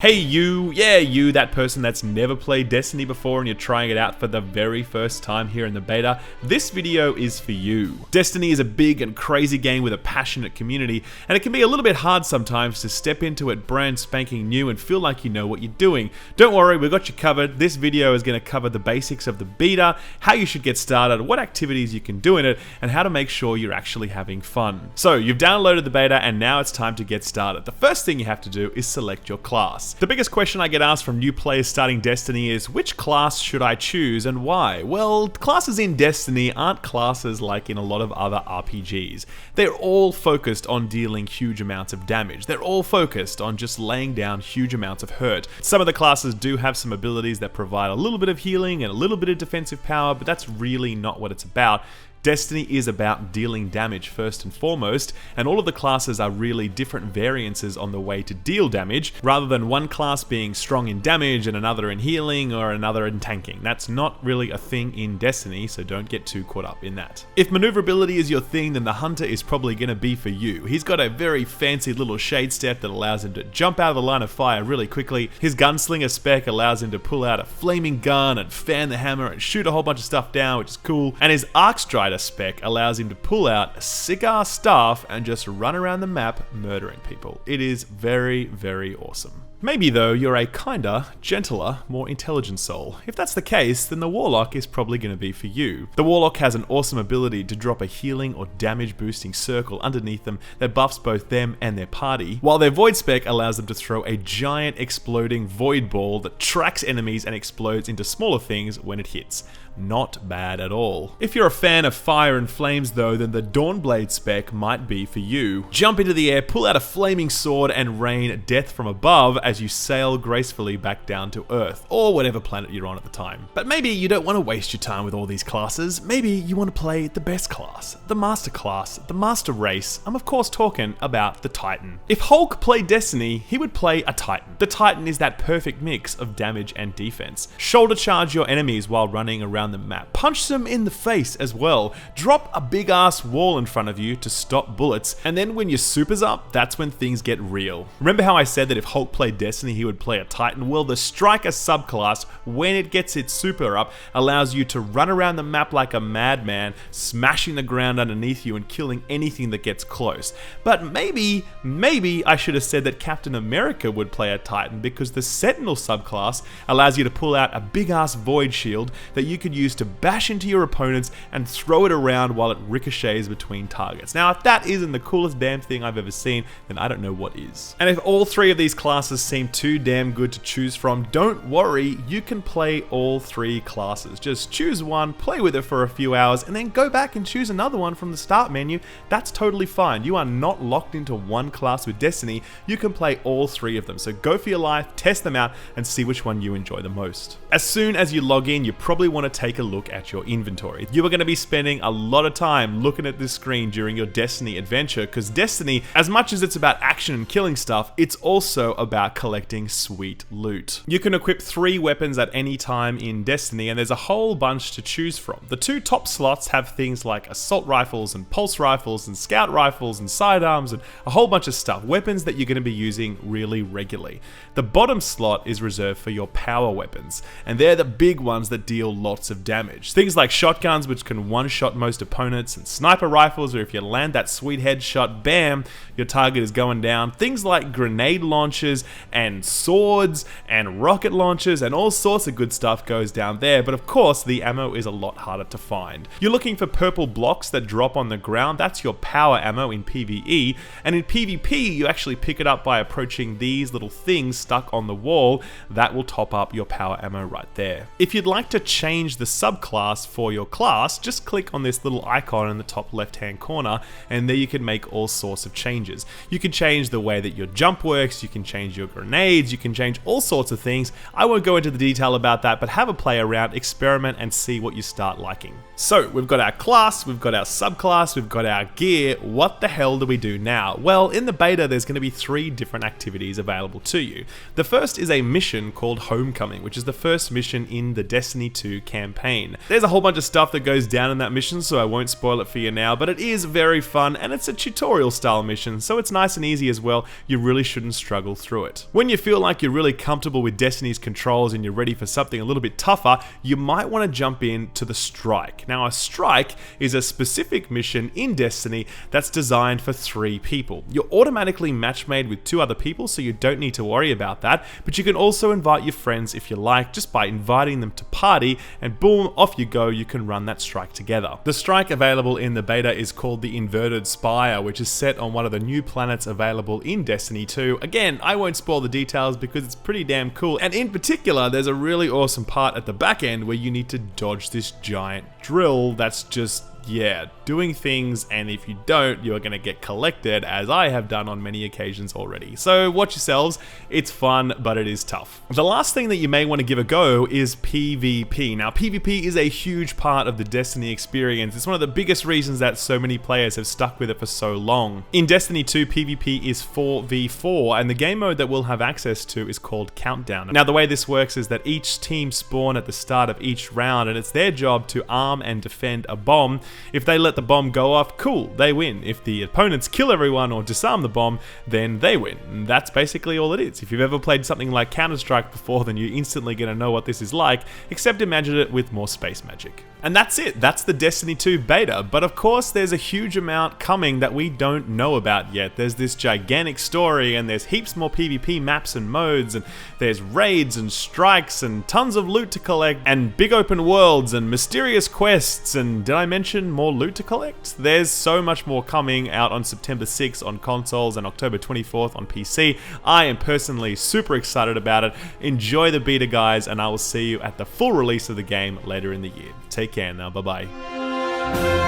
Hey you, yeah you, that person that's never played Destiny before and you're trying it out for the very first time here in the beta, this video is for you. Destiny is a big and crazy game with a passionate community, and it can be a little bit hard sometimes to step into it brand spanking new and feel like you know what you're doing. Don't worry, we've got you covered. This video is going to cover the basics of the beta, how you should get started, what activities you can do in it, and how to make sure you're actually having fun. So you've downloaded the beta and now it's time to get started. The first thing you have to do is select your class. The biggest question I get asked from new players starting Destiny is, which class should I choose and why? Well, classes in Destiny aren't classes like in a lot of other RPGs. They're all focused on dealing huge amounts of damage. They're all focused on just laying down huge amounts of hurt. Some of the classes do have some abilities that provide a little bit of healing and a little bit of defensive power, but that's really not what it's about. Destiny is about dealing damage first and foremost, and all of the classes are really different variances on the way to deal damage, rather than one class being strong in damage and another in healing or another in tanking. That's not really a thing in Destiny, so don't get too caught up in that. If maneuverability is your thing, then the Hunter is probably going to be for you. He's got a very fancy little shade step that allows him to jump out of the line of fire really quickly. His Gunslinger spec allows him to pull out a flaming gun and fan the hammer and shoot a whole bunch of stuff down, which is cool. And his Arc Strider spec allows him to pull out a sick-ass staff and just run around the map murdering people. It is very, very awesome. Maybe though, you're a kinder, gentler, more intelligent soul. If that's the case, then the Warlock is probably going to be for you. The Warlock has an awesome ability to drop a healing or damage boosting circle underneath them that buffs both them and their party, while their Void spec allows them to throw a giant exploding void ball that tracks enemies and explodes into smaller things when it hits. Not bad at all. If you're a fan of fire and flames though, then the Dawnblade spec might be for you. Jump into the air, pull out a flaming sword and rain death from above as you sail gracefully back down to Earth, or whatever planet you're on at the time. But maybe you don't want to waste your time with all these classes. Maybe you want to play the best class, the master class, the master race. I'm of course talking about the Titan. If Hulk played Destiny, he would play a Titan. The Titan is that perfect mix of damage and defense. Shoulder charge your enemies while running around the map. Punch them in the face as well. Drop a big ass wall in front of you to stop bullets, and then when your super's up, that's when things get real. Remember how I said that if Hulk played Destiny, he would play a Titan? Well, the Striker subclass, when it gets its super up, allows you to run around the map like a madman, smashing the ground underneath you and killing anything that gets close. But maybe I should have said that Captain America would play a Titan, because the Sentinel subclass allows you to pull out a big ass void shield that you could use to bash into your opponents and throw it around while it ricochets between targets. Now, if that isn't the coolest damn thing I've ever seen, then I don't know what is. And if all three of these classes seem too damn good to choose from, don't worry, you can play all three classes. Just choose one, play with it for a few hours, and then go back and choose another one from the start menu. That's totally fine. You are not locked into one class with Destiny. You can play all three of them. So go for your life, test them out, and see which one you enjoy the most. As soon as you log in, you probably want to take a look at your inventory. You are going to be spending a lot of time looking at this screen during your Destiny adventure, because Destiny, as much as it's about action and killing stuff, it's also about collecting sweet loot. You can equip 3 weapons at any time in Destiny, and there's a whole bunch to choose from. The 2 top slots have things like assault rifles and pulse rifles and scout rifles and sidearms and a whole bunch of stuff, weapons that you're going to be using really regularly. The bottom slot is reserved for your power weapons, and they're the big ones that deal lots of damage. Things like shotguns, which can one-shot most opponents, and sniper rifles, where if you land that sweet headshot, bam, your target is going down. Things like grenade launchers and swords and rocket launchers and all sorts of good stuff goes down there, but of course the ammo is a lot harder to find. You're looking for purple blocks that drop on the ground. That's your power ammo in PvE, and in PvP you actually pick it up by approaching these little things stuck on the wall. That will top up your power ammo right there. If you'd like to change the subclass for your class, just click on this little icon in the top left hand corner, and there you can make all sorts of changes. You can change the way that your jump works, you can change your grenades, you can change all sorts of things. I won't go into the detail about that, but have a play around, experiment, and see what you start liking. So we've got our class, we've got our subclass, we've got our gear. What the hell do we do now? Well, in the beta there's going to be 3 different activities available to you. The first is a mission called Homecoming, which is the first mission in the Destiny 2 campaign. There's a whole bunch of stuff that goes down in that mission, so I won't spoil it for you now, but it is very fun and it's a tutorial style mission, so it's nice and easy as well. You really shouldn't struggle through it. When you feel like you're really comfortable with Destiny's controls and you're ready for something a little bit tougher, you might want to jump into the Strike. Now, a Strike is a specific mission in Destiny that's designed for 3 people. You're automatically match-made with 2 other people, so you don't need to worry about that, but you can also invite your friends if you like, just by inviting them to party, and boom, off you go, you can run that Strike together. The Strike available in the beta is called the Inverted Spire, which is set on one of the new planets available in Destiny 2. Again, I won't spoil the details because it's pretty damn cool, and in particular, there's a really awesome part at the back end where you need to dodge this giant drill that's just, yeah, doing things, and if you don't, you're gonna get collected, as I have done on many occasions already. So watch yourselves, it's fun, but it is tough. The last thing that you may want to give a go is PvP. Now, PvP is a huge part of the Destiny experience. It's one of the biggest reasons that so many players have stuck with it for so long. In Destiny 2, PvP is 4v4, and the game mode that we'll have access to is called Countdown. Now, the way this works is that each team spawn at the start of each round, and it's their job to arm and defend a bomb. If they let the bomb go off, cool, they win. If the opponents kill everyone or disarm the bomb, then they win. And that's basically all it is. If you've ever played something like Counter-Strike before, then you're instantly gonna know what this is like, except imagine it with more space magic. And that's it, that's the Destiny 2 beta, but of course there's a huge amount coming that we don't know about yet. There's this gigantic story, and there's heaps more PvP maps and modes, and there's raids and strikes and tons of loot to collect, and big open worlds and mysterious quests, and did I mention more loot to collect? There's so much more coming out on September 6th on consoles and October 24th on PC. I am personally super excited about it. Enjoy the beta, guys, and I will see you at the full release of the game later in the year. Take care now, bye-bye.